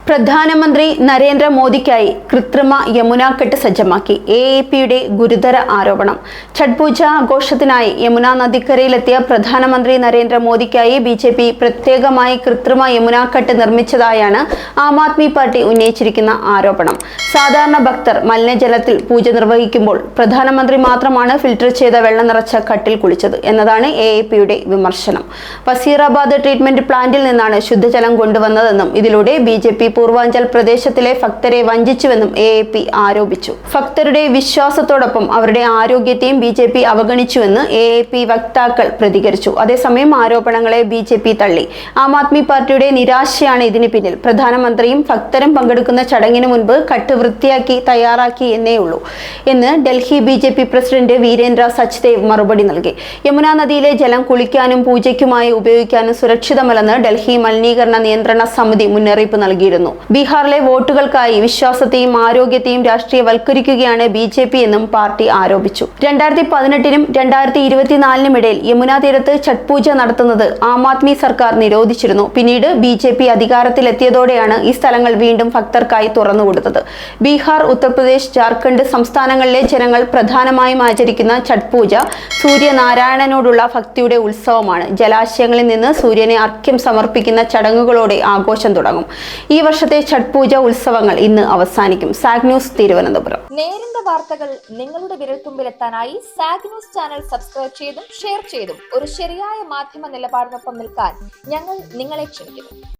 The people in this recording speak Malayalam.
പ്രധാനമന്ത്രി നരേന്ദ്രമോദിക്കായി കൃത്രിമ യമുനാക്കെട്ട് സജ്ജമാക്കി. എഎപിയുടെ ഗുരുതര ആരോപണം. ഛഠ് പൂജ ആഘോഷത്തിനായി യമുന നദിക്കരയിലെത്തിയ പ്രധാനമന്ത്രി നരേന്ദ്രമോദിക്കായി ബിജെപി പ്രത്യേകമായി കൃത്രിമ യമുനാക്കെട്ട് നിർമ്മിച്ചതായാണ് ആം ആദ്മി പാർട്ടി ഉന്നയിച്ചിരിക്കുന്ന ആരോപണം. സാധാരണ ഭക്തർ മലിനജലത്തിൽ പൂജ നിർവഹിക്കുമ്പോൾ പ്രധാനമന്ത്രി മാത്രമാണ് ഫിൽട്ടർ ചെയ്ത വെള്ളം നിറച്ച കട്ടിൽ കുളിച്ചത് എന്നതാണ് എഎപിയുടെ വിമർശനം. വസീറാബാദ് ട്രീറ്റ്മെന്റ് പ്ലാന്റിൽ നിന്നാണ് ശുദ്ധജലം കൊണ്ടുവന്നതെന്നും ഇതിലൂടെ ബിജെപി പൂർവാഞ്ചൽ പ്രദേശത്തിലെ ഭക്തരെ വഞ്ചിച്ചുവെന്നും എഎപി ആരോപിച്ചു. ഭക്തരുടെ വിശ്വാസത്തോടൊപ്പം അവരുടെ ആരോഗ്യത്തെയും ബിജെപി അവഗണിച്ചുവെന്ന് എഎപി വക്താക്കൾ പ്രതികരിച്ചു. അതേസമയം ആരോപണങ്ങളെ ബിജെപി തള്ളി. ആം ആദ്മി പാർട്ടിയുടെ നിരാശയാണ് ഇതിന് പിന്നിൽ. പ്രധാനമന്ത്രിയും ഭക്തരും പങ്കെടുക്കുന്ന ചടങ്ങിന് മുൻപ് കട്ട് വൃത്തിയാക്കി തയ്യാറാക്കി എന്നേ ഉള്ളൂ എന്ന് ഡൽഹി ബിജെപി പ്രസിഡന്റ് വീരേന്ദ്ര സച്ദേവ് മറുപടി നൽകി. യമുന നദിയിലെ ജലം കുളിക്കാനും പൂജയ്ക്കുമായി ഉപയോഗിക്കാനും സുരക്ഷിതമല്ലെന്ന് ഡൽഹി മലിനീകരണ നിയന്ത്രണ സമിതി മുന്നറിയിപ്പ് നൽകിയിരുന്നു. ബീഹാറിലെ വോട്ടുകൾക്കായി വിശ്വാസത്തെയും ആരോഗ്യത്തെയും രാഷ്ട്രീയവൽക്കരിക്കുകയാണ് ബിജെപി എന്നും പാർട്ടി ആരോപിച്ചു. 2018-നും 2024-നും ഇടയിൽ യമുന തീരത്ത് ഛഠ് പൂജ നടത്തുന്നത് ആം ആദ്മി സർക്കാർ നിരോധിച്ചിരുന്നു. പിന്നീട് ബിജെപി അധികാരത്തിലെത്തിയതോടെയാണ് ഈ സ്ഥലങ്ങൾ വീണ്ടും ഭക്തർക്കായി തുറന്നുകൊടുത്തത്. ബീഹാർ, ഉത്തർപ്രദേശ്, ജാർഖണ്ഡ് സംസ്ഥാനങ്ങളിലെ ജനങ്ങൾ പ്രധാനമായും ആചരിക്കുന്ന ഛഠ് പൂജ സൂര്യനാരായണനോടുള്ള ഭക്തിയുടെ ഉത്സവമാണ്. ജലാശയങ്ങളിൽ നിന്ന് സൂര്യനെ അർഘ്യം സമർപ്പിക്കുന്ന ചടങ്ങുകളോടെ ആഘോഷം തുടങ്ങും. ഈ വർഷത്തെ ഛഠ് പൂജ ഉത്സവങ്ങൾ ഇന്ന് അവസാനിക്കും. Zag news, Thiruvananthapuram. നേരിന്റെ വാർത്തകൾ നിങ്ങളുടെ വിരൽത്തുമ്പിലെത്താനായി സാഗ് ന്യൂസ് ചാനൽ സബ്സ്ക്രൈബ് ചെയ്തും ഷെയർ ചെയ്തും ഒരു ശരിയായ മാധ്യമ നിലപാടിനൊപ്പം നിൽക്കാൻ ഞങ്ങൾ നിങ്ങളെ ക്ഷണിക്കുന്നു.